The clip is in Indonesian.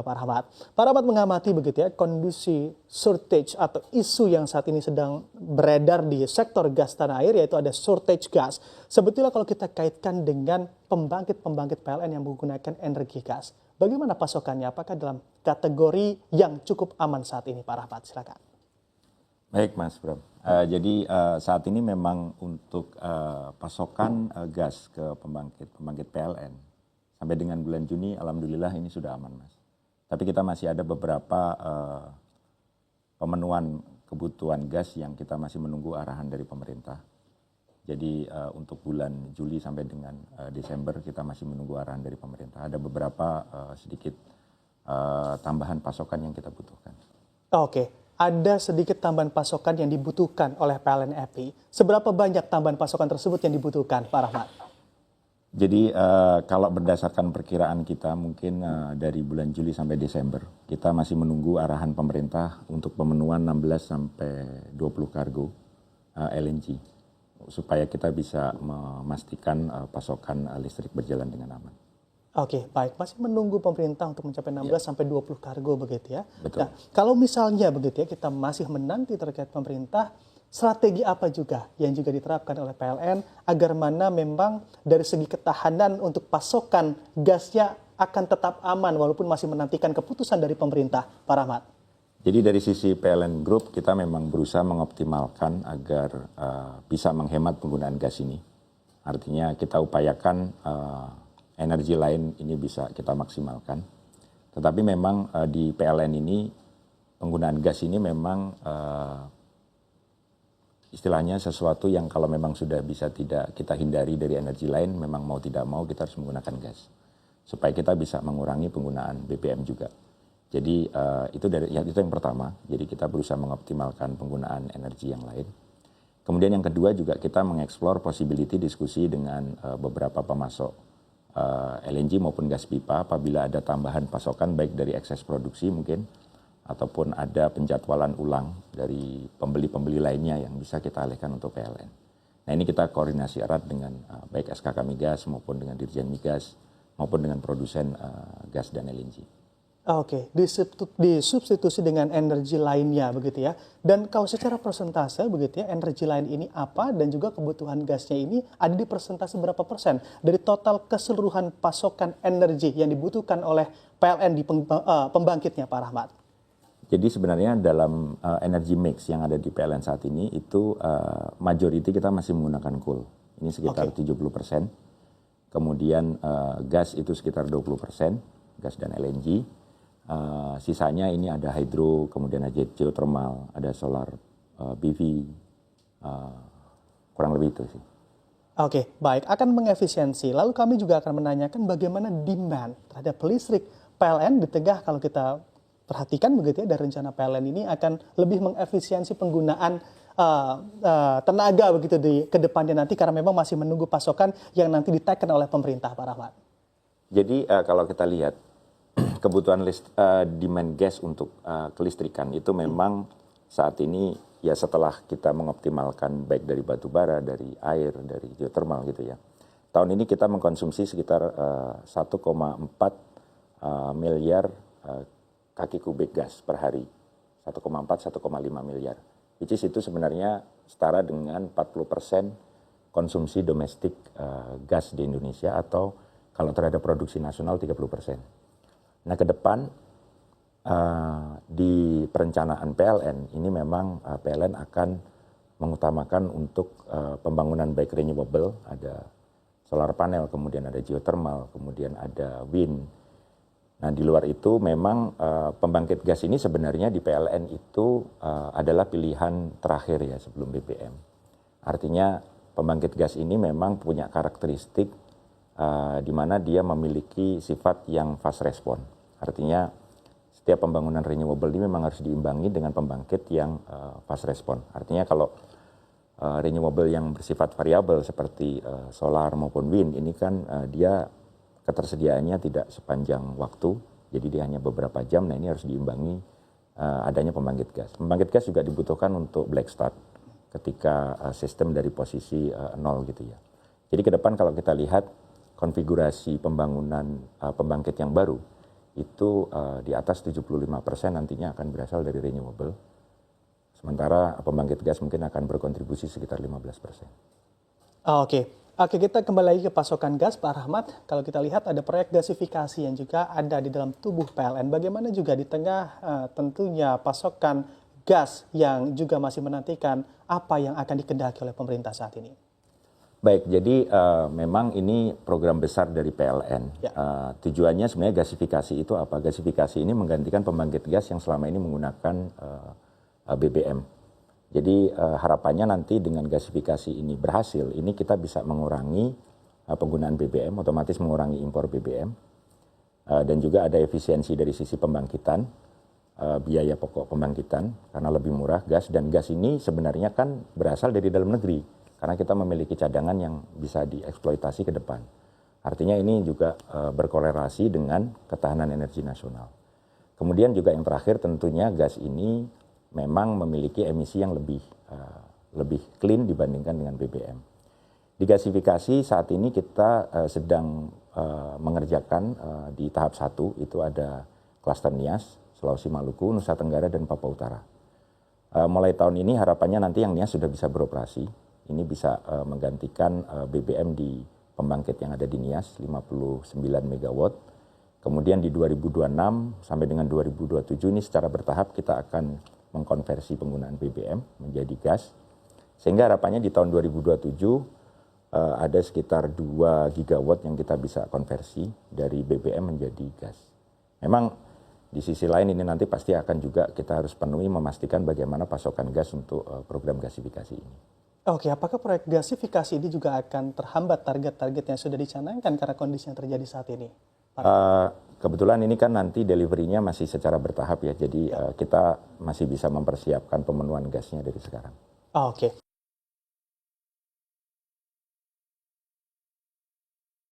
Pak Rahmat. Pak Rahmat mengamati begitu ya kondisi shortage atau isu yang saat ini sedang beredar di sektor gas tanah air, yaitu ada shortage gas. Sebetulnya kalau kita kaitkan dengan pembangkit-pembangkit PLN yang menggunakan energi gas, bagaimana pasokannya? Apakah dalam kategori yang cukup aman saat ini, Pak Rahmat? Silakan. Baik, Mas Bram. Jadi saat ini memang untuk pasokan gas ke pembangkit PLN sampai dengan bulan Juni, alhamdulillah ini sudah aman, Mas. Tapi kita masih ada beberapa pemenuhan kebutuhan gas yang kita masih menunggu arahan dari pemerintah. Jadi untuk bulan Juli sampai dengan Desember kita masih menunggu arahan dari pemerintah. Ada beberapa sedikit tambahan pasokan yang kita butuhkan. Oke, ada sedikit tambahan pasokan yang dibutuhkan oleh PLN FI. Seberapa banyak tambahan pasokan tersebut yang dibutuhkan, Pak Rahmat? Jadi kalau berdasarkan perkiraan kita mungkin dari bulan Juli sampai Desember kita masih menunggu arahan pemerintah untuk pemenuhan 16 sampai 20 kargo LNG supaya kita bisa memastikan pasokan listrik berjalan dengan aman. Oke, baik. Masih menunggu pemerintah untuk mencapai 16 sampai 20 kargo begitu ya. Betul. Nah, kalau misalnya begitu ya kita masih menanti terkait pemerintah, strategi apa juga yang juga diterapkan oleh PLN agar mana memang dari segi ketahanan untuk pasokan gasnya akan tetap aman walaupun masih menantikan keputusan dari pemerintah, Pak Rahmat? Jadi dari sisi PLN Group kita memang berusaha mengoptimalkan agar bisa menghemat penggunaan gas ini. Artinya kita upayakan energi lain ini bisa kita maksimalkan. Tetapi memang di PLN ini penggunaan gas ini memang istilahnya sesuatu yang kalau memang sudah bisa tidak kita hindari dari energi lain, memang mau tidak mau kita harus menggunakan gas supaya kita bisa mengurangi penggunaan BBM juga. Jadi itu yang pertama. Jadi kita berusaha mengoptimalkan penggunaan energi yang lain. Kemudian yang kedua juga kita mengeksplor possibility diskusi dengan beberapa pemasok LNG maupun gas pipa apabila ada tambahan pasokan baik dari ekses produksi mungkin ataupun ada penjadwalan ulang dari pembeli-pembeli lainnya yang bisa kita alihkan untuk PLN. Nah ini kita koordinasi erat dengan baik SKK Migas maupun dengan Dirjen Migas maupun dengan produsen gas dan LNG. Oke, disubstitusi dengan energi lainnya begitu ya. Dan kalau secara persentase begitu ya, energi lain ini apa dan juga kebutuhan gasnya ini ada di persentase berapa persen dari total keseluruhan pasokan energi yang dibutuhkan oleh PLN di pembangkitnya, Pak Rahmat? Jadi sebenarnya dalam energy mix yang ada di PLN saat ini itu majority kita masih menggunakan coal. Ini sekitar 70%. Kemudian gas itu sekitar 20%, gas dan LNG. Sisanya ini ada hydro, kemudian ada geothermal, ada solar PV, kurang lebih itu sih. Oke, baik. Akan mengefisiensi. Lalu kami juga akan menanyakan bagaimana demand terhadap listrik PLN di tengah kalau kita perhatikan begitu ya dari rencana PLN ini akan lebih mengefisiensi penggunaan tenaga begitu ke depannya nanti karena memang masih menunggu pasokan yang nanti ditekan oleh pemerintah, Pak Rahmat. Jadi kalau kita lihat kebutuhan demand gas untuk kelistrikan itu memang saat ini ya setelah kita mengoptimalkan baik dari batu bara, dari air, dari geothermal gitu ya. Tahun ini kita mengkonsumsi sekitar 1,4 miliar kaki kubik gas per hari, 1,4-1,5 miliar. Which is itu sebenarnya setara dengan 40% konsumsi domestik gas di Indonesia atau kalau terhadap produksi nasional 30%. Nah ke depan di perencanaan PLN ini memang PLN akan mengutamakan untuk pembangunan baik renewable, ada solar panel, kemudian ada geothermal, kemudian ada wind. Nah di luar itu memang pembangkit gas ini sebenarnya di PLN itu adalah pilihan terakhir ya sebelum BBM. Artinya pembangkit gas ini memang punya karakteristik di mana dia memiliki sifat yang fast respon. Artinya setiap pembangunan renewable ini memang harus diimbangi dengan pembangkit yang fast respon. Artinya kalau renewable yang bersifat variabel seperti solar maupun wind ini kan dia ketersediaannya tidak sepanjang waktu, jadi dia hanya beberapa jam. Nah ini harus diimbangi adanya pembangkit gas. Pembangkit gas juga dibutuhkan untuk black start ketika sistem dari posisi nol gitu ya. Jadi ke depan kalau kita lihat konfigurasi pembangunan pembangkit yang baru, itu di atas 75% nantinya akan berasal dari renewable. Sementara pembangkit gas mungkin akan berkontribusi sekitar 15%. Oke, kita kembali lagi ke pasokan gas, Pak Rahmat. Kalau kita lihat ada proyek gasifikasi yang juga ada di dalam tubuh PLN. Bagaimana juga di tengah tentunya pasokan gas yang juga masih menantikan apa yang akan dikendaki oleh pemerintah saat ini? Baik, jadi memang ini program besar dari PLN. Ya. Tujuannya sebenarnya gasifikasi itu apa? Gasifikasi ini menggantikan pembangkit gas yang selama ini menggunakan BBM. Jadi harapannya nanti dengan gasifikasi ini berhasil, ini kita bisa mengurangi penggunaan BBM, otomatis mengurangi impor BBM, dan juga ada efisiensi dari sisi pembangkitan, biaya pokok pembangkitan, karena lebih murah gas, dan gas ini sebenarnya kan berasal dari dalam negeri, karena kita memiliki cadangan yang bisa dieksploitasi ke depan. Artinya ini juga berkorelasi dengan ketahanan energi nasional. Kemudian juga yang terakhir tentunya gas ini memang memiliki emisi yang lebih clean dibandingkan dengan BBM. Di gasifikasi saat ini kita sedang mengerjakan di tahap 1, itu ada klaster Nias, Sulawesi Maluku, Nusa Tenggara, dan Papua Utara. Mulai tahun ini harapannya nanti yang Nias sudah bisa beroperasi. Ini bisa menggantikan BBM di pembangkit yang ada di Nias, 59 MW. Kemudian di 2026 sampai dengan 2027 ini secara bertahap kita akan mengkonversi penggunaan BBM menjadi gas. Sehingga harapannya di tahun 2027 ada sekitar 2 gigawatt yang kita bisa konversi dari BBM menjadi gas. Memang di sisi lain ini nanti pasti akan juga kita harus penuhi memastikan bagaimana pasokan gas untuk program gasifikasi ini. Oke, apakah proyek gasifikasi ini juga akan terhambat target-target yang sudah dicanangkan karena kondisi yang terjadi saat ini? Kebetulan ini kan nanti delivery-nya masih secara bertahap ya, jadi kita masih bisa mempersiapkan pemenuhan gasnya dari sekarang. Oke.